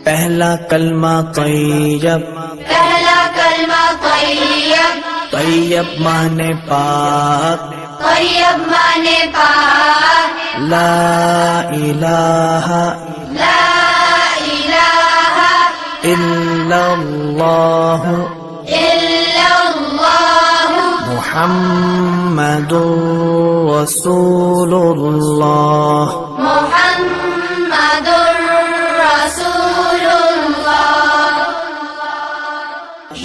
पहला कलमा तैयब, पहला कलमा तैयब, तैयब माने पाक, तैयब माने पाक, ला इलाहा ला इलाहा इल्लल्लाह इल्लल्लाह मुहम्मदुर रसूलुल्लाह, मुहम्मदुर रसूलुल्लाह।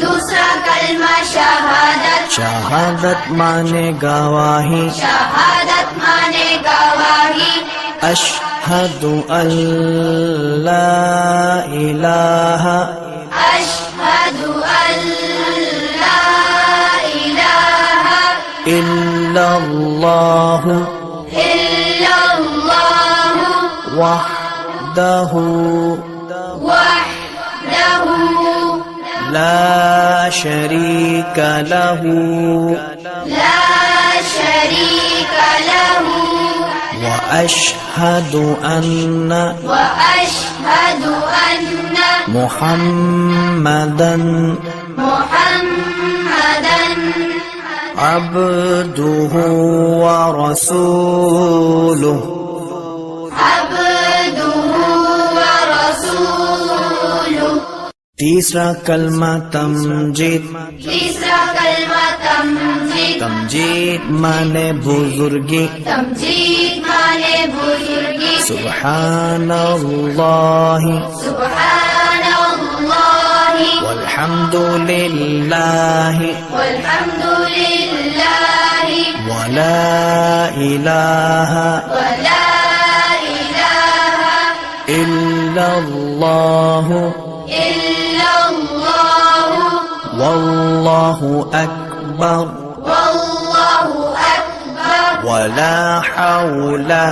दूसरा कलमा शहादत, शहादत माने गवाही, शहादत माने गवाही, अशहदु अल्ला इलाहा अशहदु अल्ला इलाहा इल्लल्लाह इल्लल्लाह वहदहु वहदहु ला शरीक लहु ला शरीक लहु وأشهد أن وأشهد أن محمدا محمدا عبده ورسوله. عبده ورسوله. तीसरा कलमा तमजीद, तीसरा कलमा तमजीद, तमजीद माने बुजुर्गी, तमजीद माने बुजुर्गी, सुब्हानल्लाह सुब्हानल्लाह वल्हम्दुलिल्लाह वल्हम्दुलिल्लाह वला इलाहा वला इलाहा इल्लल्लाह इल्लल्लाह वल्लाहु अकबर वल्लाहु अकबर वला हौला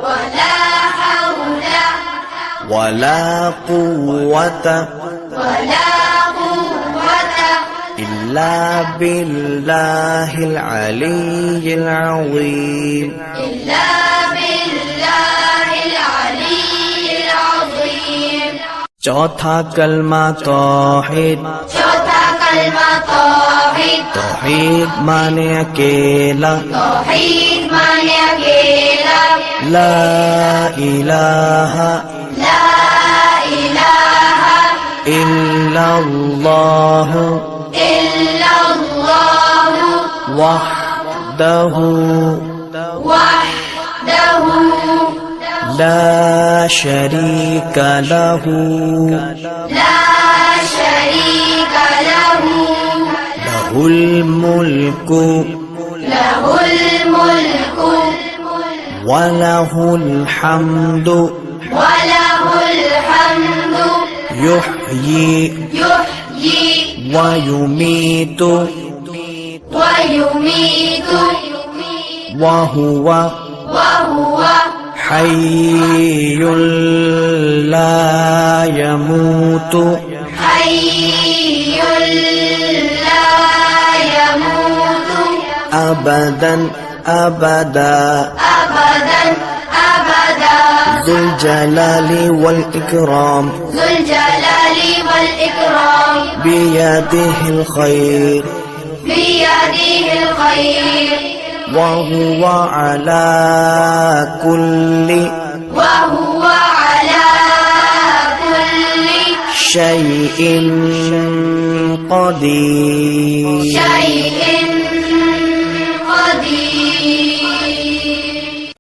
वला हौला वला कुव्वता वला कुव्वता इल्ला बिल्लाहिल अलिय्यिल अज़ीम. इल्ला बिल्लाहिल अलिय्यिल अज़ीम. चौथा कलमा तौहीद, चौथा कलमा तौहीद, तौहीद माने अकेला, तौहीद माने अकेला, ला इलाहा ला इलाहा इल्लल्लाह इल्लल्लाह वहदहु वहदहु ला शरीक लहु ला शरीक लहु लहुल मुल्कु लहुल मुल्कु वलहुल हम्दु वलहुल हम्दु युह्यी युह्यी वयुमीतु वयुमीतु वहुव वहुव हय्युल ला यमूतु हय्युल ला यमूतु अबदन अबदा अबदन अबदा ज़ुल जलाली वल इकराम ज़ुल जलाली वल इकराम बियदिहिल खैर बियदिहिल खैर वहुव अला कुल्लि वहुव अला कुल्लि शैइन क़दीर. शैइन